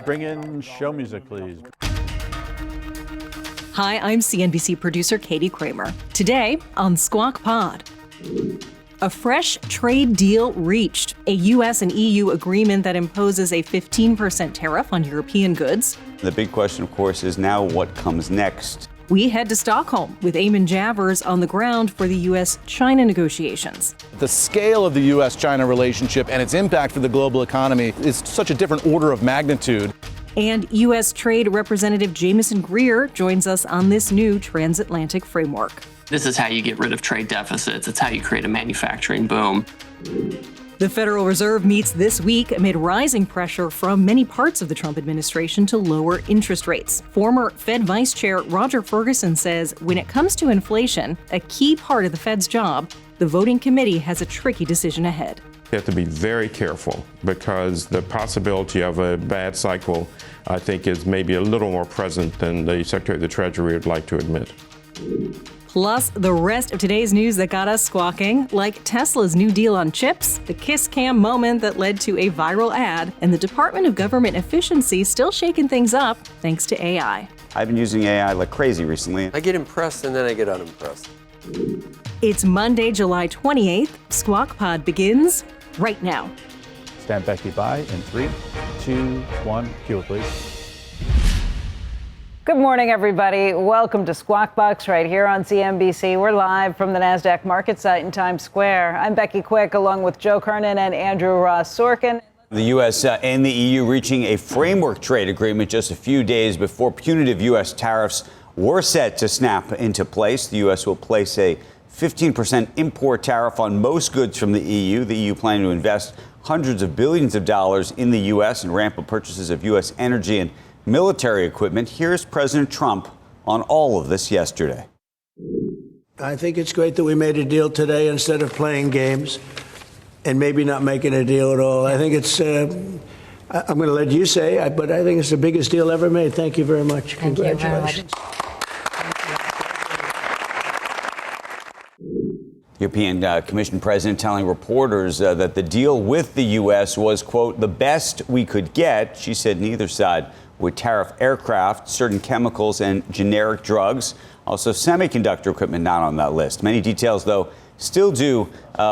Bring in show music, please. Hi, I'm CNBC producer Katie Kramer. Today on Squawk Pod. A fresh trade deal reached. A U.S. and EU agreement that imposes a 15% tariff on European goods. The big question, of course, is now what comes next. We head to Stockholm with Eamon Javers on the ground for the U.S.-China negotiations. The scale of the U.S.-China relationship and its impact for the global economy is such a different order of magnitude. And U.S. Trade Representative Jamieson Greer joins us on this new transatlantic framework. This is how you get rid of trade deficits. It's how you create a manufacturing boom. The Federal Reserve meets this week amid rising pressure from many parts of the Trump administration to lower interest rates. Former Fed Vice Chair Roger Ferguson says when it comes to inflation, a key part of the Fed's job, the voting committee has a tricky decision ahead. You have to be very careful because the possibility of a bad cycle, I think, is maybe a little more present than the Secretary of the Treasury would like to admit. Plus, the rest of today's news that got us squawking, like Tesla's new deal on chips, the kiss cam moment that led to a viral ad, and the Department of Government Efficiency still shaking things up thanks to AI. I've been using AI like crazy recently. I get impressed and then I get unimpressed. It's Monday, July 28th. Squawk Pod begins right now. Stand Becky by in 3, 2, 1. Cue it, please. Good morning, everybody. Welcome to Squawk Box right here on CNBC. We're live from the NASDAQ market site in Times Square. I'm Becky Quick, along with Joe Kernen and Andrew Ross Sorkin. The U.S. And the EU reaching a framework trade agreement just a few days before punitive U.S. tariffs were set to snap into place. The U.S. will place a 15% import tariff on most goods from the EU. The EU planning to invest hundreds of billions of dollars in the U.S. and ramp up purchases of U.S. energy and military equipment. Here's President Trump on all of this yesterday. I think it's great that we made a deal today instead of playing games and maybe not making a deal at all. I think it's, I'm going to let you say, but I think it's the biggest deal ever made. Thank you very much. Congratulations. European Commission president telling reporters that the deal with the U.S. was, quote, the best we could get. She said neither side would tariff aircraft, certain chemicals, and generic drugs. Also, semiconductor equipment not on that list. Many details, though, still do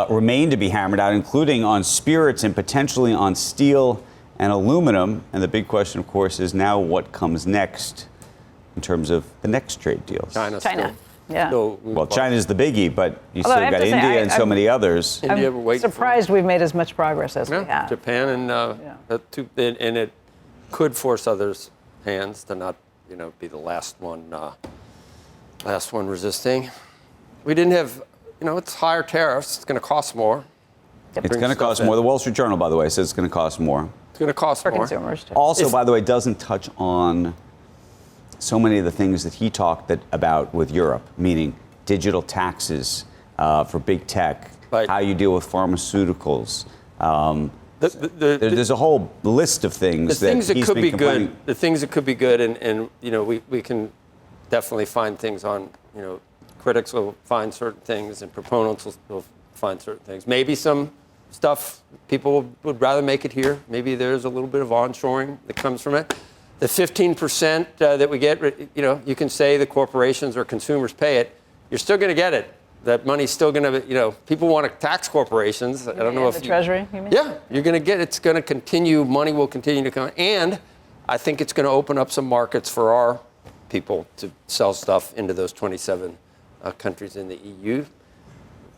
remain to be hammered out, including on spirits and potentially on steel and aluminum. And the big question, of course, is now what comes next in terms of the next trade deals. China. Yeah. Well, China's the biggie, but you still got India and so many others. I'm surprised we've made as much progress as we have. Japan and it could force others' hands to not, be the last one resisting. We didn't have, it's higher tariffs. It's going to cost more. It's going to cost more. The Wall Street Journal, by the way, says it's going to cost more. It's going to cost for more. Consumers, too. Also, by the way, doesn't touch on so many of the things that he talked about with Europe, meaning digital taxes for big tech, right. How you deal with pharmaceuticals. There's a whole list of things that he's been complaining. The things that could be good, and we can definitely find things on, critics will find certain things and proponents will find certain things. Maybe some stuff people would rather make it here. Maybe there's a little bit of onshoring that comes from it. The 15% that we get, you can say the corporations or consumers pay it. You're still going to get it. That money's still going to, people want to tax corporations. I don't know if the Treasury, you mean? Yeah, you're going to get, it's going to continue, money will continue to come. And I think it's going to open up some markets for our people to sell stuff into those 27 countries in the EU.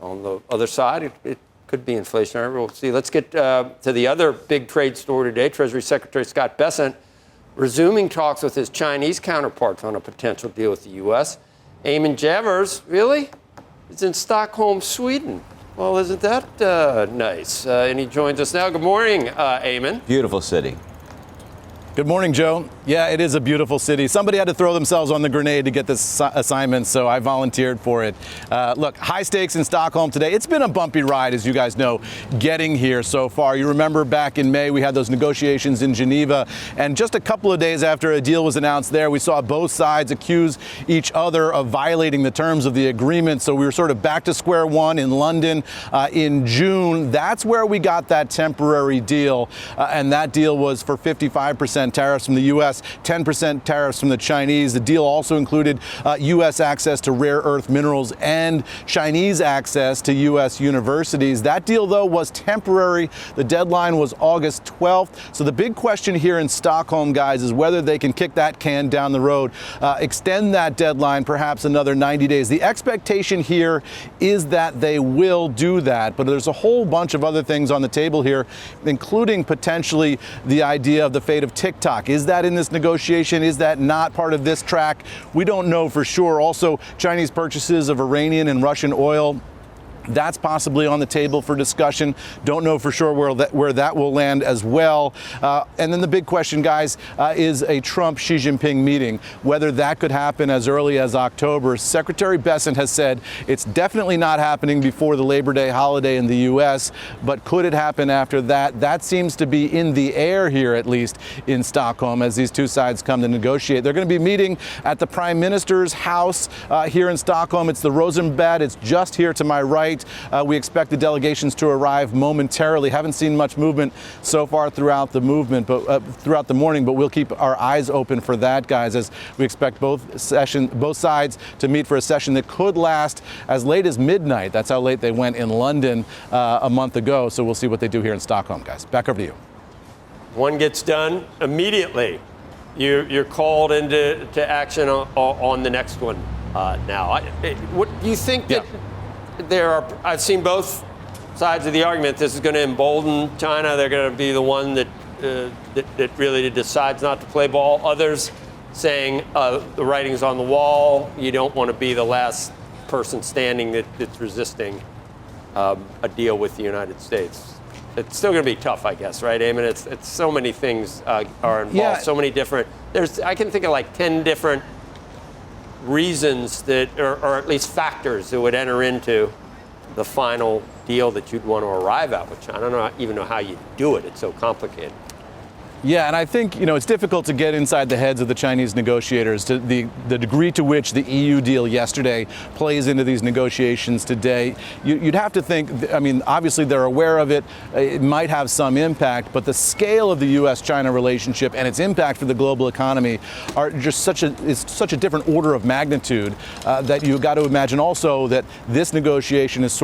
On the other side, it could be inflationary. We'll see. Let's get to the other big trade story today. Treasury Secretary Scott Bessent resuming talks with his Chinese counterparts on a potential deal with the U.S. Eamon Javers, really? It's in Stockholm, Sweden. Well, isn't that nice? And he joins us now. Good morning, Eamon. Beautiful city. Good morning, Joe. Yeah, it is a beautiful city. Somebody had to throw themselves on the grenade to get this assignment, so I volunteered for it. Look, high stakes in Stockholm today. It's been a bumpy ride, as you guys know, getting here so far. You remember back in May, we had those negotiations in Geneva, and just a couple of days after a deal was announced there, we saw both sides accuse each other of violating the terms of the agreement. So we were sort of back to square one in London in June. That's where we got that temporary deal, and that deal was for 55% 20% tariffs from the U.S., 10% tariffs from the Chinese. The deal also included U.S. access to rare earth minerals and Chinese access to U.S. universities. That deal, though, was temporary. The deadline was August 12th. So the big question here in Stockholm, guys, is whether they can kick that can down the road, extend that deadline perhaps another 90 days. The expectation here is that they will do that, but there's a whole bunch of other things on the table here, including potentially the idea of the fate of TikTok. Is that in this negotiation? Is that not part of this track? We don't know for sure. Also, Chinese purchases of Iranian and Russian oil, that's possibly on the table for discussion. Don't know for sure where that will land as well. And then the big question, guys, is a Trump-Xi Jinping meeting. Whether that could happen as early as October. Secretary Bessent has said it's definitely not happening before the Labor Day holiday in the U.S., but could it happen after that? That seems to be in the air here, at least in Stockholm, as these two sides come to negotiate. They're going to be meeting at the Prime Minister's house here in Stockholm. It's the Rosenbad. It's just here to my right. We expect the delegations to arrive momentarily. Haven't seen much movement so far throughout the throughout the morning, but we'll keep our eyes open for that, guys, as we expect both sides to meet for a session that could last as late as midnight. That's how late they went in London a month ago. So we'll see what they do here in Stockholm, guys. Back over to you. One gets done immediately. You're called into action on the next one now. What do you think that? I've seen both sides of the argument. This is going to embolden China. They're going to be the one that really decides not to play ball. Others saying the writing's on the wall. You don't want to be the last person standing that's resisting a deal with the United States. It's still going to be tough, I guess, right, Eamon? It's so many things are involved. So many different. I can think of like 10 different reasons that, or at least factors that would enter into the final deal that you'd want to arrive at with China. I don't even know how you do it. It's so complicated. Yeah, and I think, it's difficult to get inside the heads of the Chinese negotiators. To the degree to which the EU deal yesterday plays into these negotiations today, you'd have to think, obviously they're aware of it. It might have some impact, but the scale of the U.S.-China relationship and its impact for the global economy are just such a different order of magnitude that you've got to imagine also that this negotiation is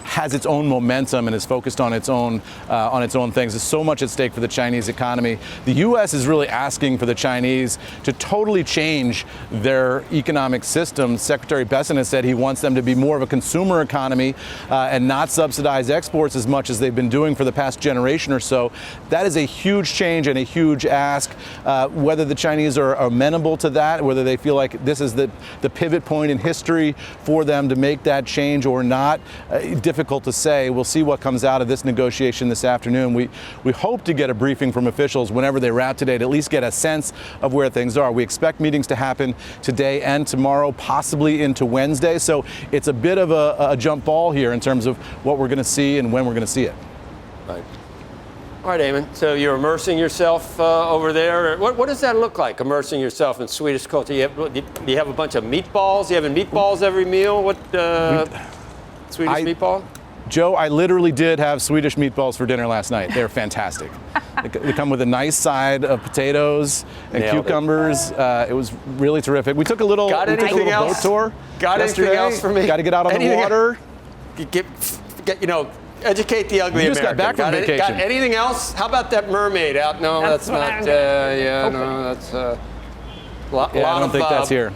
has its own momentum and is focused on its own things. There's so much at stake for the Chinese economy. The U.S. is really asking for the Chinese to totally change their economic system. Secretary Bessent has said he wants them to be more of a consumer economy and not subsidize exports as much as they've been doing for the past generation or so. That is a huge change and a huge ask. Whether the Chinese are amenable to that, whether they feel like this is the pivot point in history for them to make that change or not, difficult to say. We'll see what comes out of this negotiation this afternoon. We hope to get a briefing from officials whenever they wrap today to at least get a sense of where things are. We expect meetings to happen today and tomorrow, possibly into Wednesday. So it's a bit of a jump ball here in terms of what we're going to see and when we're going to see it. Right. All right, Eamon. So you're immersing yourself over there. What does that look like, immersing yourself in Swedish culture? Do you have a bunch of meatballs? You having meatballs every meal? What Swedish meatball? Joe, I literally did have Swedish meatballs for dinner last night. They're fantastic. They come with a nice side of potatoes and cucumbers. It was really terrific. We took a little boat tour. Got anything else for me? Got to get out on the water. Educate the ugly American. You just got back from vacation. Got anything else? How about that mermaid out? No, that's not. That's a lot. I don't think that's here.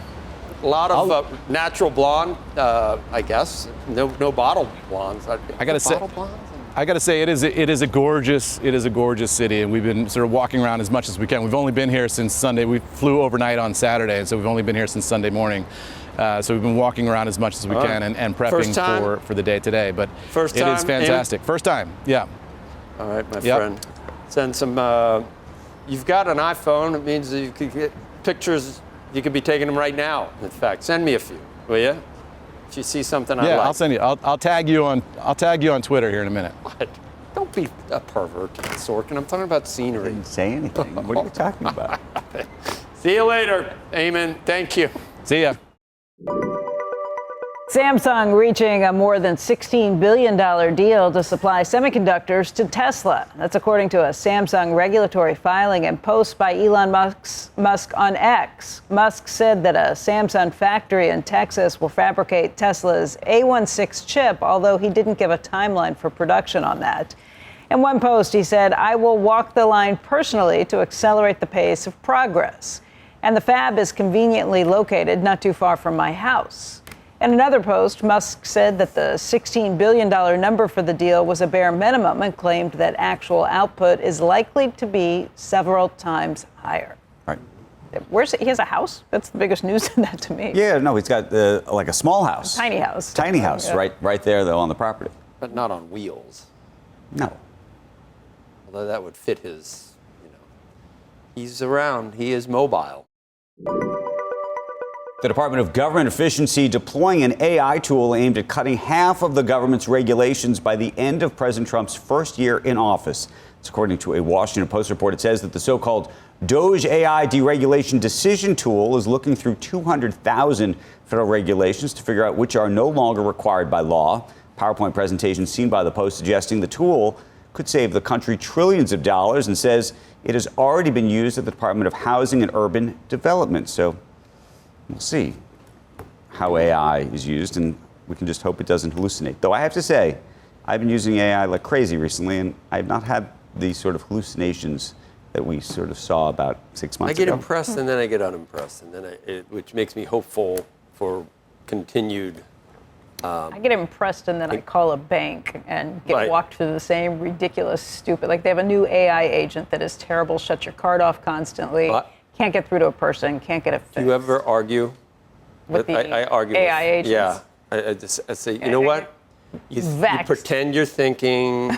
A lot of natural blonde, I guess. No bottled blondes. I gotta say, it is a gorgeous city, and we've been sort of walking around as much as we can. We've only been here since Sunday. We flew overnight on Saturday, and so we've only been here since Sunday morning. So we've been walking around as much as we can and prepping for the day today. But it is fantastic. First time, yeah. All right, my friend. Send some. You've got an iPhone. It means that you could get pictures. You could be taking them right now. In fact, send me a few, will you? If you see something I like. Yeah, I'll send you. I'll tag you on Twitter here in a minute. What? Don't be a pervert, Sorkin. I'm talking about scenery. I didn't say anything. What are you talking about? See you later, Eamon. Thank you. See ya. Samsung reaching a more than $16 billion deal to supply semiconductors to Tesla. That's according to a Samsung regulatory filing and post by Elon Musk on X. Musk said that a Samsung factory in Texas will fabricate Tesla's A16 chip, although he didn't give a timeline for production on that. In one post, he said, "I will walk the line personally to accelerate the pace of progress. And the fab is conveniently located not too far from my house." In another post, Musk said that the $16 billion number for the deal was a bare minimum and claimed that actual output is likely to be several times higher. Right. He has a house? That's the biggest news in that to me. Yeah, no, he's got like a small house. Tiny house. Tiny house, Yeah. right there, though, on the property. But not on wheels. No. Although that would fit his, he's around, he is mobile. The Department of Government Efficiency deploying an AI tool aimed at cutting half of the government's regulations by the end of President Trump's first year in office. It's according to a Washington Post report. It says that the so-called DOGE AI deregulation decision tool is looking through 200,000 federal regulations to figure out which are no longer required by law. PowerPoint presentation seen by the Post suggesting the tool could save the country trillions of dollars, and says it has already been used at the Department of Housing and Urban Development. So we'll see how AI is used, and we can just hope it doesn't hallucinate. Though I have to say, I've been using AI like crazy recently, and I have not had these sort of hallucinations that we sort of saw about 6 months ago. I get impressed and then I get unimpressed, and then which makes me hopeful for continued. I get impressed and then I call a bank and get walked through the same ridiculous, stupid, like they have a new AI agent that is terrible, shuts your card off constantly. Can't get through to a person, can't get it fixed. Do you ever argue? With the I argue AI agents? Yeah. I say, you know what? You pretend you're thinking,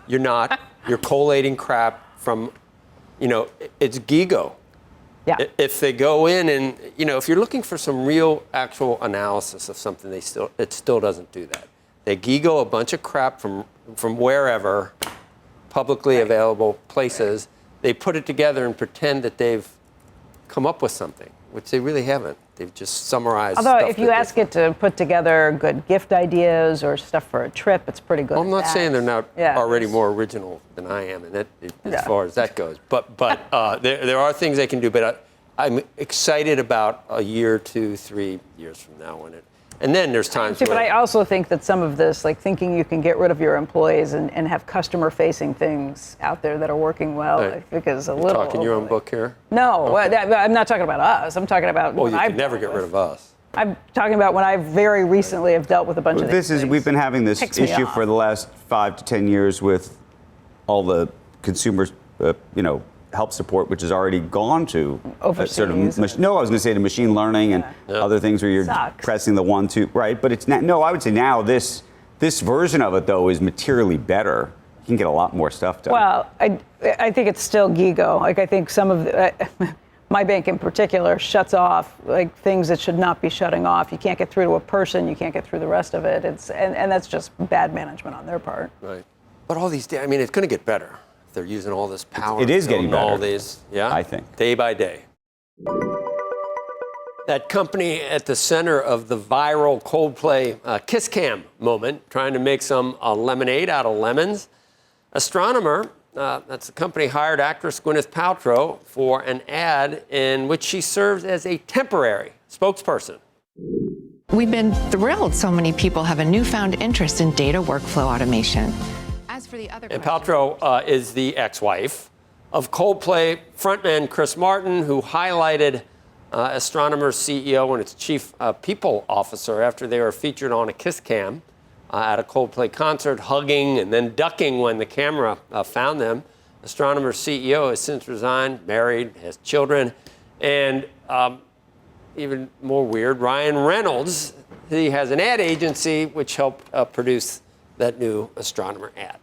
you're not. You're collating crap from, it's GIGO. Yeah. If they go in and, if you're looking for some real actual analysis of something, it still doesn't do that. They GIGO a bunch of crap from wherever, publicly available places. They put it together and pretend that they've come up with something, which they really haven't. They've just summarized. Although if you ask it to put together good gift ideas or stuff for a trip, it's pretty good. Well, I'm not saying they're not already more original than I am, and as far as that goes. But there are things they can do. But I'm excited about a year, 2, 3 years from now when it. And then there's times. But I also think that some of this, like thinking you can get rid of your employees and have customer-facing things out there that are working well, I think is a little. Talking your own book here? No, I'm not talking about us. I'm talking about. Well, you can never get rid of us. I'm talking about when I very recently have dealt with a bunch of these things. We've been having this issue for the last 5 to 10 years with all the consumers, help support, which has already gone to sort of I was going to say to machine learning and other things where you're pressing the 1, 2, right? But it's not. No, I would say now this version of it though is materially better. You can get a lot more stuff done. Well, I think it's still GIGO. Like I think some of my bank in particular shuts off like things that should not be shutting off. You can't get through to a person. You can't get through the rest of it. And that's just bad management on their part. Right. But all these, it's going to get better. They're using all this power. It is getting better. All these, I think. Day by day. That company at the center of the viral Coldplay kiss cam moment, trying to make some lemonade out of lemons. Astronomer, that's the company, hired actress Gwyneth Paltrow for an ad in which she serves as a temporary spokesperson. We've been thrilled so many people have a newfound interest in data workflow automation. As for the other and Paltrow is the ex-wife of Coldplay frontman Chris Martin, who highlighted Astronomer's CEO and its chief people officer after they were featured on a kiss cam at a Coldplay concert, hugging and then ducking when the camera found them. Astronomer's CEO has since resigned, married, has children, and even more weird, Ryan Reynolds, he has an ad agency which helped produce that new Astronomer ad.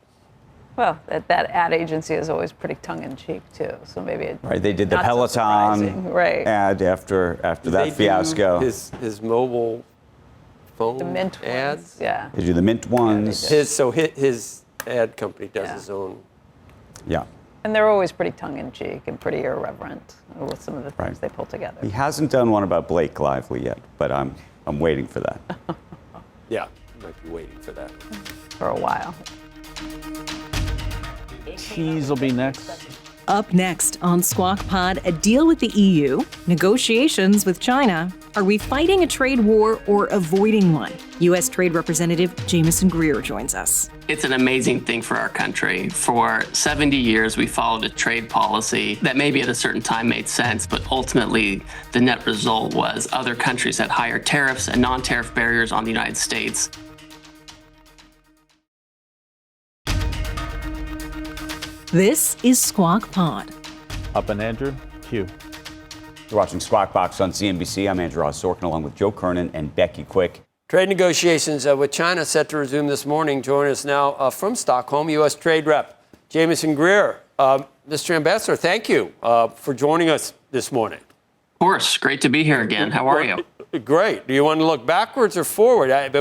Well, that ad agency is always pretty tongue-in-cheek, too. So maybe it. Right, they did the Peloton ad after that fiasco. His mobile phone the Mint ads? Ones, yeah. They do the Mint ones. His ad company does his own. Yeah. And they're always pretty tongue-in-cheek and pretty irreverent with some of the things they pull together. He hasn't done one about Blake Lively yet, but I'm waiting for that. Yeah, might be waiting for that. For a while. Tease will be next. Up next on Squawk Pod, a deal with the EU, negotiations with China. Are we fighting a trade war or avoiding one? U.S. Trade Representative Jamieson Greer joins us. It's an amazing thing for our country. For 70 years, we followed a trade policy that maybe at a certain time made sense, but ultimately the net result was other countries had higher tariffs and non-tariff barriers on the United States. This is Squawk Pod. Up and Andrew, Q. You're watching Squawk Box on CNBC. I'm Andrew Ross Sorkin, along with Joe Kernen and Becky Quick. Trade negotiations with China set to resume this morning. Joining us now from Stockholm, U.S. Trade Rep Jamieson Greer. Mr. Ambassador, thank you for joining us this morning. Of course, great to be here again. How are you? Great. Do you want to look backwards or forward? We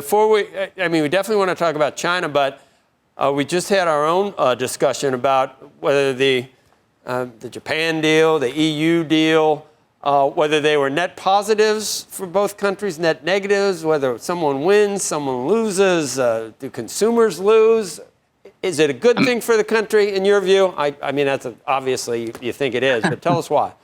definitely want to talk about China, but we just had our own discussion about whether the Japan deal, the EU deal, whether they were net positives for both countries, net negatives, whether someone wins, someone loses, do consumers lose? Is it a good thing for the country in your view? I mean, that's obviously you think it is, but tell us why.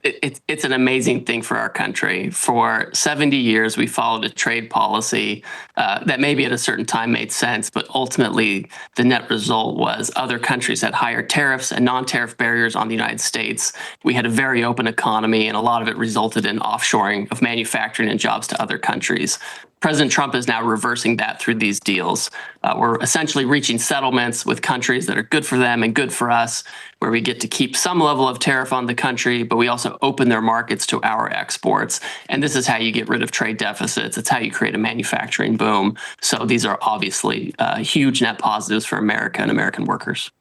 It's an amazing thing for our country. For 70 years, we followed a trade policy that maybe at a certain time made sense, but ultimately the net result was other countries had higher tariffs and non-tariff barriers on the United States. We had a very open economy, and a lot of it resulted in offshoring of manufacturing and jobs to other countries. President Trump is now reversing that through these deals. We're essentially reaching settlements with countries that are good for them and good for us, where we get to keep some level of tariff on the country, but we also open their markets to our exports. And this is how you get rid of trade deficits. It's how you create a manufacturing boom. So these are obviously huge net positives for America and American workers.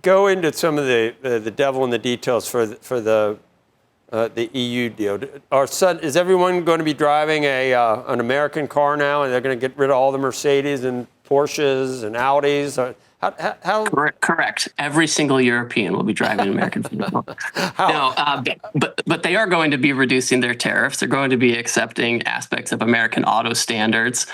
Go into some of the devil in the details for the EU deal. Is everyone going to be driving an American car now, and they're going to get rid of all the Mercedes and Porsches and Audis? How? Correct. Every single European will be driving an American vehicle. No, but they are going to be reducing their tariffs. They're going to be accepting aspects of American auto standards.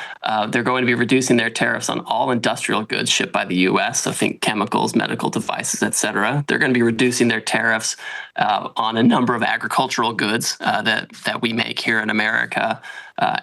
They're going to be reducing their tariffs on all industrial goods shipped by the U.S. So think chemicals, medical devices, et cetera. They're going to be reducing their tariffs on a number of agricultural goods that we make here in America.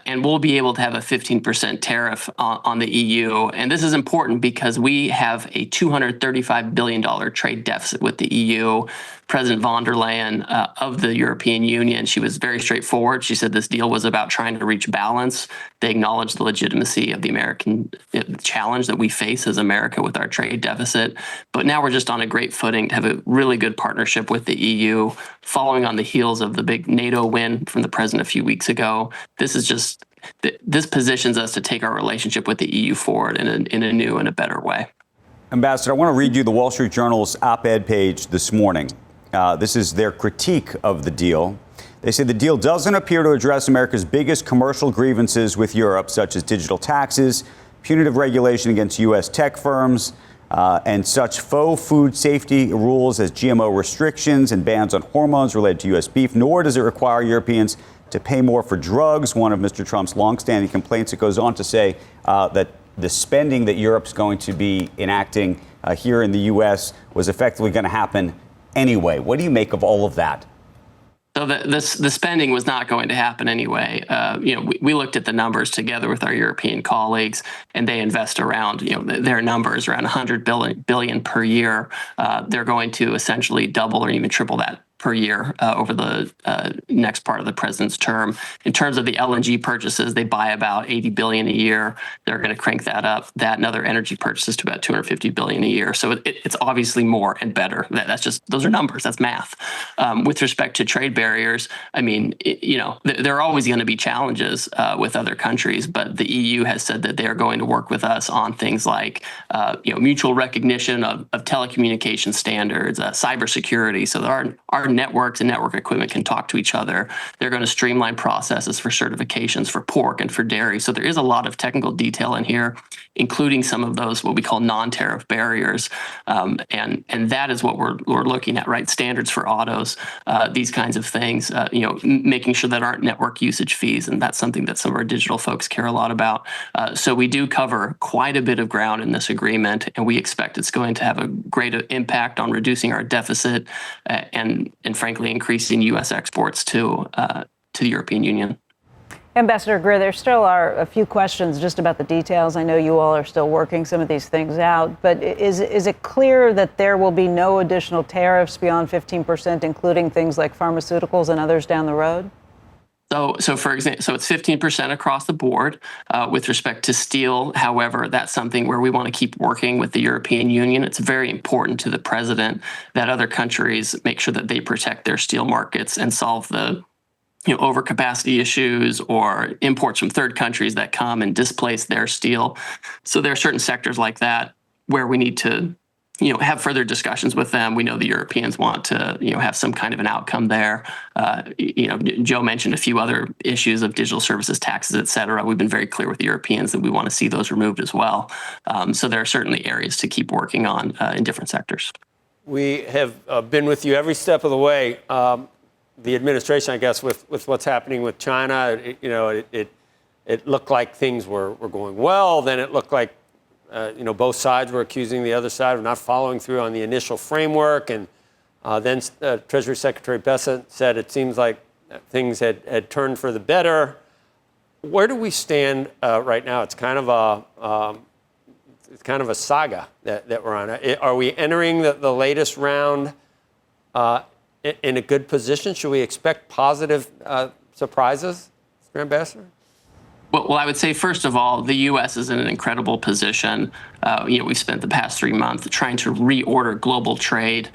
And we'll be able to have a 15% tariff on the EU. And this is important because we have a $235 billion trade deficit with the EU. President von der Leyen of the European Union, she was very straightforward. She said this deal was about trying to reach balance. They acknowledged the legitimacy of the American challenge that we face as America with our trade deficit. But now we're just on a great footing to have a really good partnership with the EU, following on the heels of the big NATO win from the president a few weeks ago. This positions us to take our relationship with the EU forward in a new and a better way. Ambassador, I want to read you the Wall Street Journal's op-ed page this morning. This is their critique of the deal. They say the deal doesn't appear to address America's biggest commercial grievances with Europe, such as digital taxes, punitive regulation against U.S. tech firms, and such faux food safety rules as GMO restrictions and bans on hormones related to U.S. beef, nor does it require Europeans to pay more for drugs, one of Mr. Trump's longstanding complaints. It goes on to say that the spending that Europe's going to be enacting here in the U.S. was effectively going to happen anyway. What do you make of all of that? So the spending was not going to happen anyway. We looked at the numbers together with our European colleagues, and they invest around, their numbers around $100 billion per year. They're going to essentially double or even triple that per year over the next part of the president's term. In terms of the LNG purchases, they buy about $80 billion a year. They're going to crank that up, that and other energy purchases to about $250 billion a year. So it's obviously more and better. That's just, those are numbers, that's math. With respect to trade barriers, I mean, there are always going to be challenges with other countries, but the EU has said that they are going to work with us on things like, mutual recognition of telecommunication standards, cybersecurity. So there are our networks and network equipment can talk to each other. They're going to streamline processes for certifications for pork and for dairy. So there is a lot of technical detail in here, including some of those what we call non-tariff barriers, and that is what we're looking at, right? Standards for autos, these kinds of things. Making sure that aren't network usage fees, and that's something that some of our digital folks care a lot about. So we do cover quite a bit of ground in this agreement, and we expect it's going to have a great impact on reducing our deficit and frankly increasing U.S. exports to the European Union. Ambassador Greer, there still are a few questions just about the details. I know you all are still working some of these things out, but is it clear that there will be no additional tariffs beyond 15%, including things like pharmaceuticals and others down the road? So for example, it's 15% across the board with respect to steel. However, that's something where we want to keep working with the European Union. It's very important to the president that other countries make sure that they protect their steel markets and solve the overcapacity issues or imports from third countries that come and displace their steel. So there are certain sectors like that where we need to have further discussions with them. We know the Europeans want to, have some kind of an outcome there. Joe mentioned a few other issues of digital services, taxes, et cetera. We've been very clear with the Europeans that we want to see those removed as well. So there are certainly areas to keep working on in different sectors. We have been with you every step of the way. The administration, I guess, with what's happening with China, it looked like things were going well. Then it looked like both sides were accusing the other side of not following through on the initial framework. And then Treasury Secretary Bessent said it seems like things had turned for the better. Where do we stand right now? It's kind of a saga that we're on. Are we entering the latest round in a good position? Should we expect positive surprises, Mr. Ambassador? Well, I would say, first of all, the U.S. is in an incredible position. We've spent the past 3 months trying to reorder global trade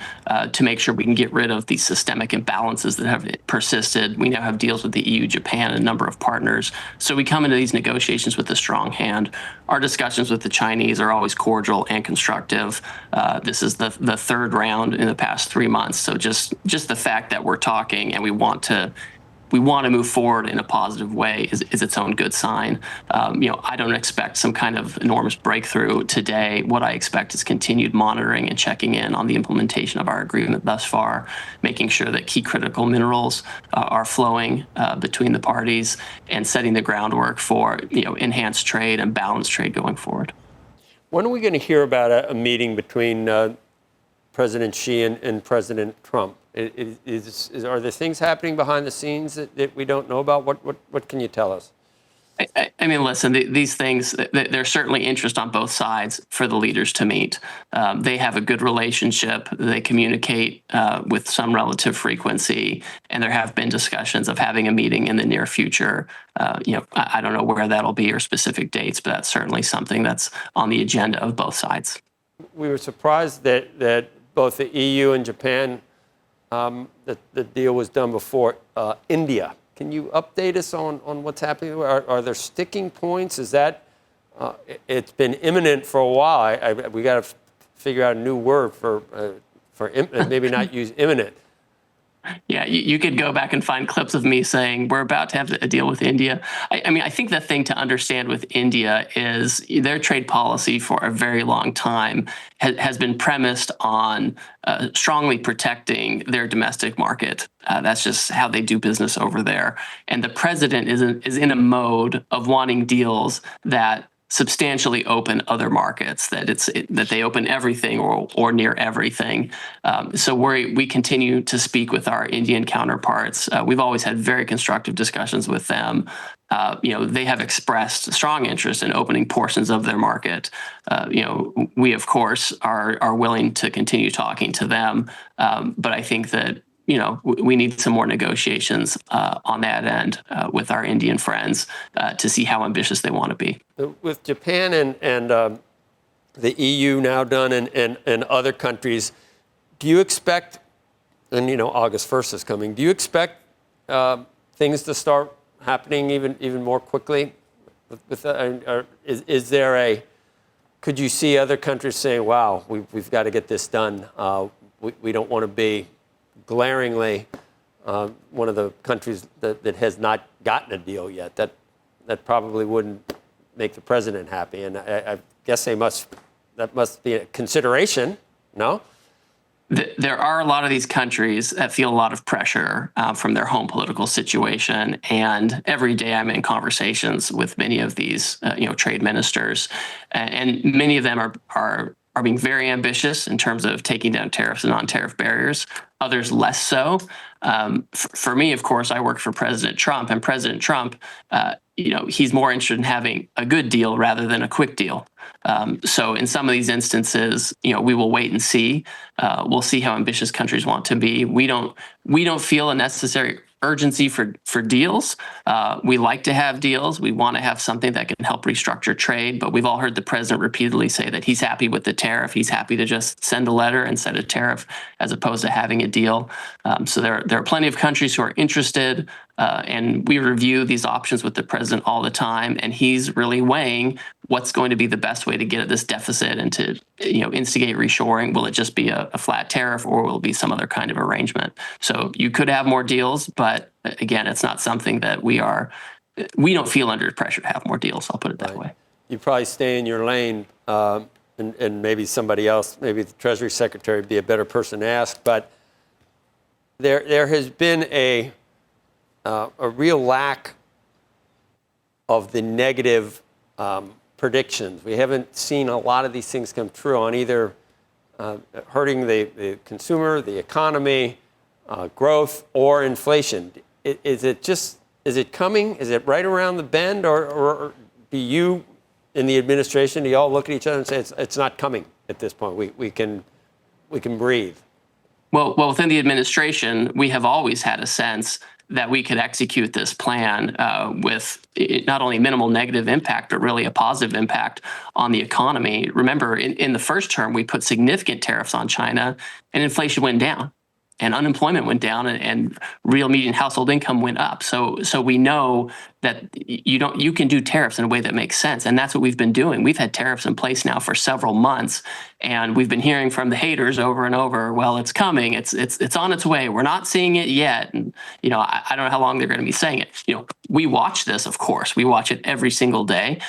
to make sure we can get rid of these systemic imbalances that have persisted. We now have deals with the EU, Japan, and a number of partners. So we come into these negotiations with a strong hand. Our discussions with the Chinese are always cordial and constructive. This is the third round in the past 3 months. So just the fact that we're talking and we want to move forward in a positive way is its own good sign. I don't expect some kind of enormous breakthrough today. What I expect is continued monitoring and checking in on the implementation of our agreement thus far, making sure that key critical minerals are flowing between the parties and setting the groundwork for enhanced trade and balanced trade going forward. When are we going to hear about a meeting between President Xi and President Trump? Are there things happening behind the scenes that we don't know about? What can you tell us? I mean, listen, these things, there's certainly interest on both sides for the leaders to meet. They have a good relationship. They communicate with some relative frequency, and there have been discussions of having a meeting in the near future. I don't know where that'll be or specific dates, but that's certainly something that's on the agenda of both sides. We were surprised that both the EU and Japan, that the deal was done before India. Can you update us on what's happening? Are there sticking points? Is that it's been imminent for a while? We got to figure out a new word for maybe not use imminent. Yeah, you could go back and find clips of me saying we're about to have a deal with India. I think the thing to understand with India is their trade policy for a very long time has been premised on strongly protecting their domestic market. That's just how they do business over there. And the president is in a mode of wanting deals that substantially open other markets, that they open everything or near everything. So we continue to speak with our Indian counterparts. We've always had very constructive discussions with them. They have expressed strong interest in opening portions of their market. We of course are willing to continue talking to them, but I think that we need some more negotiations on that end with our Indian friends to see how ambitious they want to be. With Japan and the EU now done and other countries, do you expect, and August 1st is coming, do you expect things to start happening even more quickly? Is there could you see other countries saying, wow, we've got to get this done. We don't want to be glaringly one of the countries that has not gotten a deal yet. That probably wouldn't make the president happy. And I guess that must be a consideration, no? There are a lot of these countries that feel a lot of pressure from their home political situation, and every day I'm in conversations with many of these, trade ministers, and many of them are being very ambitious in terms of taking down tariffs and non-tariff barriers. Others less so. For me, of course, I work for President Trump, and President Trump, he's more interested in having a good deal rather than a quick deal. So in some of these instances, we will wait and see. We'll see how ambitious countries want to be. We don't feel a necessary urgency for deals. We like to have deals. We want to have something that can help restructure trade. But we've all heard the president repeatedly say that he's happy with the tariff. He's happy to just send a letter and set a tariff as opposed to having a deal. So there are plenty of countries who are interested. And we review these options with the president all the time, and he's really weighing what's going to be the best way to get at this deficit and to instigate reshoring. Will it just be a flat tariff, or will it be some other kind of arrangement? So you could have more deals, but again, it's not something that we don't feel under pressure to have more deals. I'll put it that way. You probably stay in your lane, and maybe somebody else, maybe the Treasury Secretary would be a better person to ask. But there has been a real lack of the negative predictions. We haven't seen a lot of these things come true on either hurting the consumer, the economy, growth, or inflation. Is it coming? Is it right around the bend? Or do you in the administration, do you all look at each other and say it's not coming at this point? We can breathe. Well, within the administration, we have always had a sense that we could execute this plan with not only minimal negative impact, but really a positive impact on the economy. Remember, in the first term, we put significant tariffs on China, and inflation went down, and unemployment went down, and real median household income went up. So we know that you can do tariffs in a way that makes sense, and that's what we've been doing. We've had tariffs in place now for several months, and we've been hearing from the haters over and over, well, it's coming, it's on its way, we're not seeing it yet. And I don't know how long they're going to be saying it. We watch this, of course. We watch it every single day.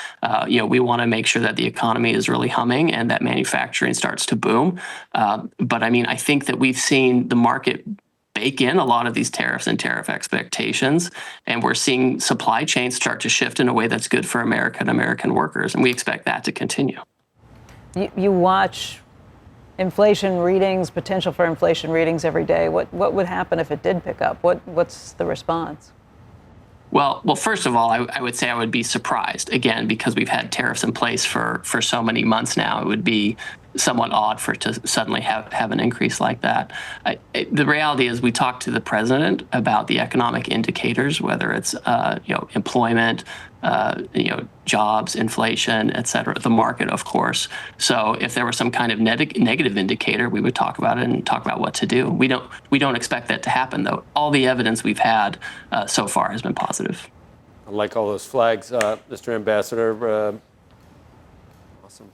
We want to make sure that the economy is really humming and that manufacturing starts to boom. But I think that we've seen the market bake in a lot of these tariffs and tariff expectations, and we're seeing supply chains start to shift in a way that's good for America and American workers, and we expect that to continue. You watch inflation readings, potential for inflation readings every day. What would happen if it did pick up? What's the response? Well, first of all, I would say I would be surprised, again, because we've had tariffs in place for so many months now. It would be somewhat odd for it to suddenly have an increase like that. The reality is we talked to the president about the economic indicators, whether it's employment, jobs, inflation, et cetera, the market, of course. So if there was some kind of negative indicator, we would talk about it and talk about what to do. We don't expect that to happen, though. All the evidence we've had so far has been positive. I like all those flags, Mr. Ambassador. Awesome.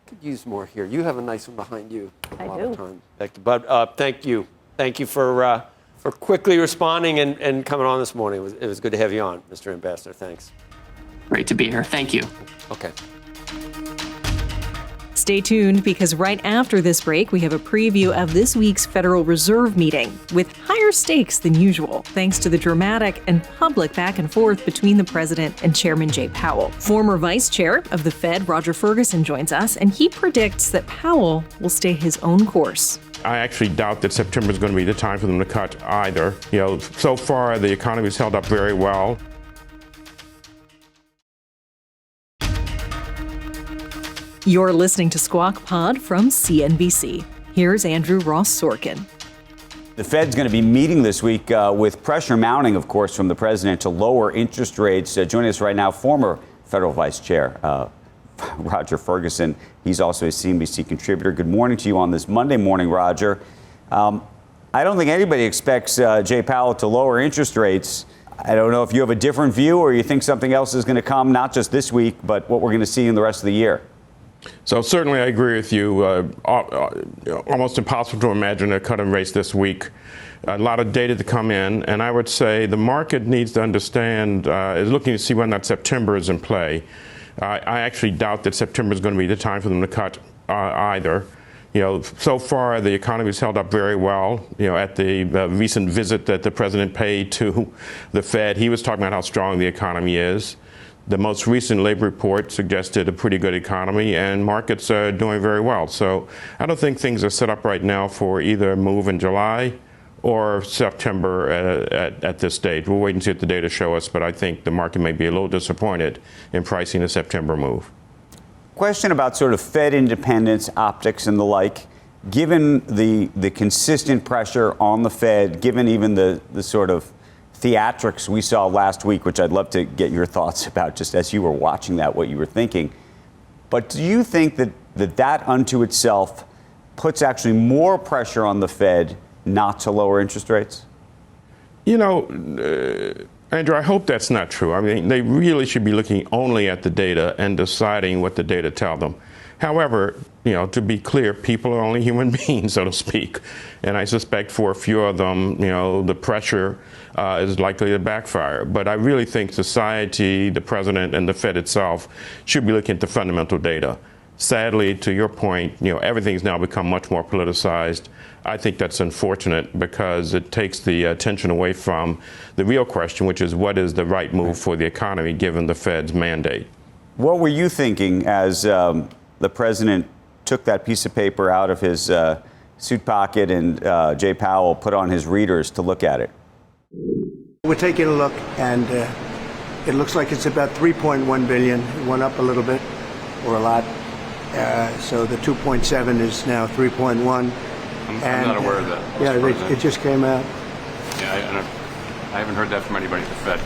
Could use more here. You have a nice one behind you. I do. But thank you. Thank you for quickly responding and coming on this morning. It was good to have you on, Mr. Ambassador. Thanks. Great to be here. Thank you. Okay. Stay tuned, because right after this break, we have a preview of this week's Federal Reserve meeting with higher stakes than usual, thanks to the dramatic and public back and forth between the president and Chairman Jay Powell. Former Vice Chair of the Fed, Roger Ferguson, joins us, and he predicts that Powell will stay his own course. I actually doubt that September is going to be the time for them to cut either. So far, the economy has held up very well. You're listening to Squawk Pod from CNBC. Here's Andrew Ross Sorkin. The Fed's going to be meeting this week with pressure mounting, of course, from the president to lower interest rates. Joining us right now, former Federal Vice Chair Roger Ferguson. He's also a CNBC contributor. Good morning to you on this Monday morning, Roger. I don't think anybody expects Jay Powell to lower interest rates. I don't know if you have a different view or you think something else is going to come, not just this week, but what we're going to see in the rest of the year. So certainly I agree with you. Almost impossible to imagine a cut and race this week. A lot of data to come in, and I would say the market needs to understand, is looking to see when that September is in play. I actually doubt that September is going to be the time for them to cut either. So far the economy has held up very well. At the recent visit that the president paid to the Fed, he was talking about how strong the economy is. The most recent labor report suggested a pretty good economy, and markets are doing very well. So I don't think things are set up right now for either a move in July or September at this stage. We'll wait and see what the data show us, but I think the market may be a little disappointed in pricing a September move. Question about sort of Fed independence, optics, and the like. Given the consistent pressure on the Fed, given even the sort of theatrics we saw last week, which I'd love to get your thoughts about just as you were watching that, what you were thinking. But do you think that unto itself puts actually more pressure on the Fed not to lower interest rates? Andrew, I hope that's not true. I mean, they really should be looking only at the data and deciding what the data tell them. However, to be clear, people are only human beings, so to speak. And I suspect for a few of them, the pressure is likely to backfire. But I really think society, the president, and the Fed itself should be looking at the fundamental data. Sadly, to your point, everything's now become much more politicized. I think that's unfortunate because it takes the attention away from the real question, which is what is the right move for the economy given the Fed's mandate. What were you thinking as the president took that piece of paper out of his suit pocket and Jay Powell put on his readers to look at it? We're taking a look, and it looks like it's about 3.1 billion. It went up a little bit, or a lot. So the 2.7 is now 3.1. I'm not aware of that. Yeah, it just came out. Yeah, I haven't heard that from anybody at the Fed.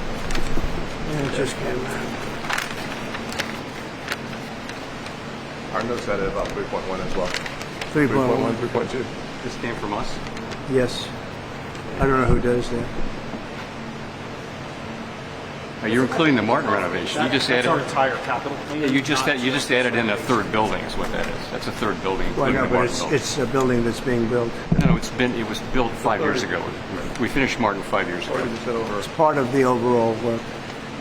Yeah, it just came out. Our notes had it about 3.1 as well. 3.1, 3.2. This came from us? Yes. I don't know who does that. You're including the Martin renovation. You just added our entire capital. Yeah, you just added in a third building is what that is. That's a third building, including Well, no, the Martin but building. it's a building that's being built. No, it was built 5 years ago. We finished Martin 5 years ago. It's part of the overall work.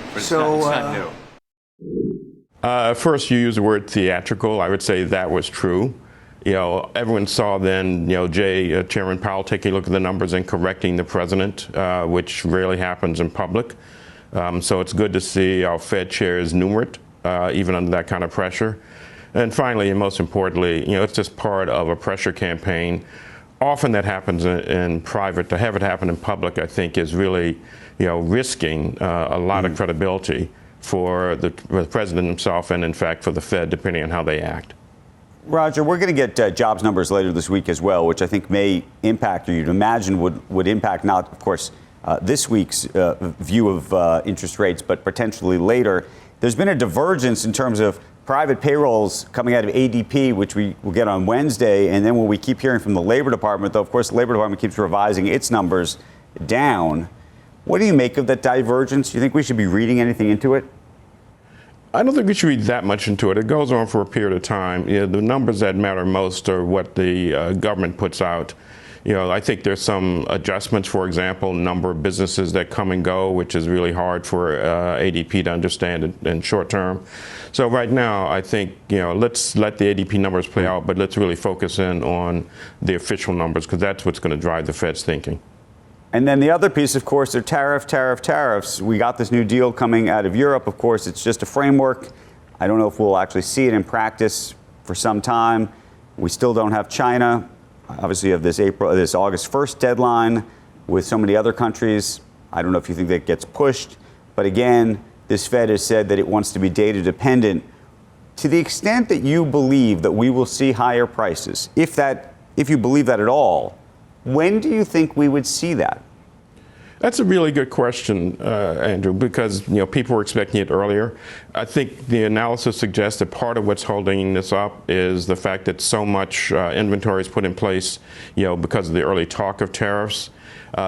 But it's So, not new. First, you used the word theatrical. I would say that was true. Everyone saw then, Chairman Powell taking a look at the numbers and correcting the president, which rarely happens in public. So it's good to see our Fed chair is numerate, even under that kind of pressure. And finally, and most importantly, it's just part of a pressure campaign. Often that happens in private. To have it happen in public, I think, is really, risking a lot of credibility for the president himself and, in fact, for the Fed, depending on how they act. Roger, we're going to get jobs numbers later this week as well, which I think may impact, or you'd imagine would impact not, of course, this week's view of interest rates, but potentially later. There's been a divergence in terms of private payrolls coming out of ADP, which we will get on Wednesday, and then what we keep hearing from the Labor Department, though, of course, the Labor Department keeps revising its numbers down. What do you make of that divergence? Do you think we should be reading anything into it? I don't think we should read that much into it. It goes on for a period of time. The numbers that matter most are what the government puts out. I think there's some adjustments, for example, number of businesses that come and go, which is really hard for ADP to understand in short term. So right now, I think, let's let the ADP numbers play out, but let's really focus in on the official numbers, because that's what's going to drive the Fed's thinking. And then the other piece, of course, are tariffs. We got this new deal coming out of Europe. Of course, it's just a framework. I don't know if we'll actually see it in practice for some time. We still don't have China. Obviously, you have this August 1st deadline with so many other countries. I don't know if you think that gets pushed. But again, this Fed has said that it wants to be data dependent. To the extent that you believe that we will see higher prices, if you believe that at all, when do you think we would see that? That's a really good question, Andrew, because people were expecting it earlier. I think the analysis suggests that part of what's holding this up is the fact that so much inventory is put in place, because of the early talk of tariffs.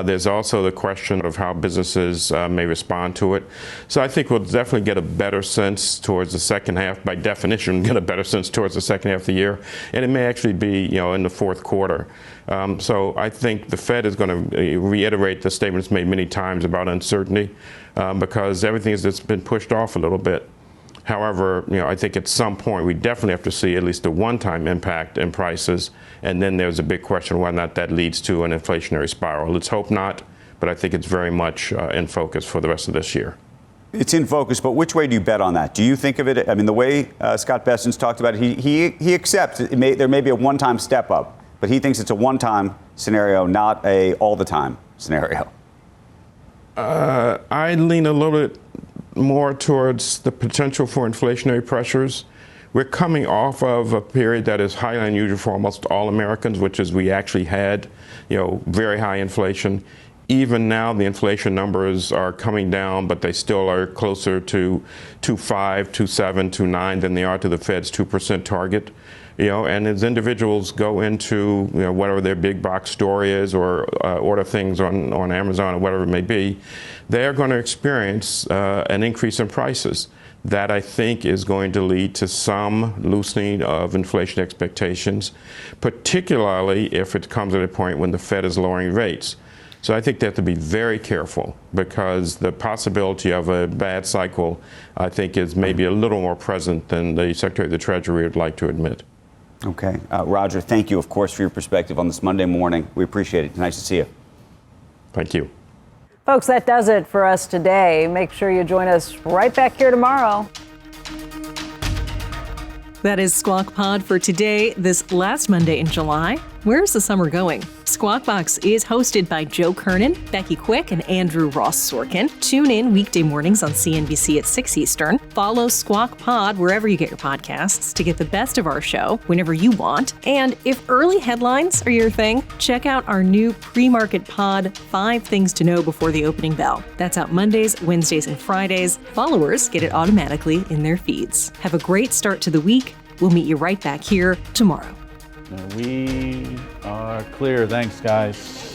There's also the question of how businesses may respond to it. So I think we'll definitely get a better sense towards the second half. By definition, get a better sense towards the second half of the year. And it may actually be, in the fourth quarter. So I think the Fed is going to reiterate the statements made many times about uncertainty because everything has been pushed off a little bit. However, I think at some point we definitely have to see at least a one-time impact in prices, and then there's a big question whether or not that leads to an inflationary spiral. Let's hope not, but I think it's very much in focus for the rest of this year. It's in focus, but which way do you bet on that? Do you think of it? I mean, the way Scott Bessent's talked about it, he accepts there may be a one-time step up, but he thinks it's a one-time scenario, not a all-the-time scenario. I lean a little bit more towards the potential for inflationary pressures. We're coming off of a period that is highly unusual for almost all Americans, which is we actually had, very high inflation. Even now, the inflation numbers are coming down, but they still are closer to 2.5, 2.7, 2.9 than they are to the Fed's 2% target. And as individuals go into, whatever their big box store is or order things on Amazon or whatever it may be, they're going to experience an increase in prices. That, I think, is going to lead to some loosening of inflation expectations, particularly if it comes at a point when the Fed is lowering rates. So I think they have to be very careful because the possibility of a bad cycle, I think, is maybe a little more present than the Secretary of the Treasury would like to admit. Okay. Roger, thank you, of course, for your perspective on this Monday morning. We appreciate it. Nice to see you. Thank you. Folks, that does it for us today. Make sure you join us right back here tomorrow. That is Squawk Pod for today, this last Monday in July. Where's the summer going? Squawk Box is hosted by Joe Kernen, Becky Quick, and Andrew Ross Sorkin. Tune in weekday mornings on CNBC at 6 Eastern. Follow Squawk Pod wherever you get your podcasts to get the best of our show whenever you want. And if early headlines are your thing, check out our new pre-market pod, 5 Things to Know Before the Opening Bell. That's out Mondays, Wednesdays, and Fridays. Followers get it automatically in their feeds. Have a great start to the week. We'll meet you right back here tomorrow. We are clear. Thanks, guys.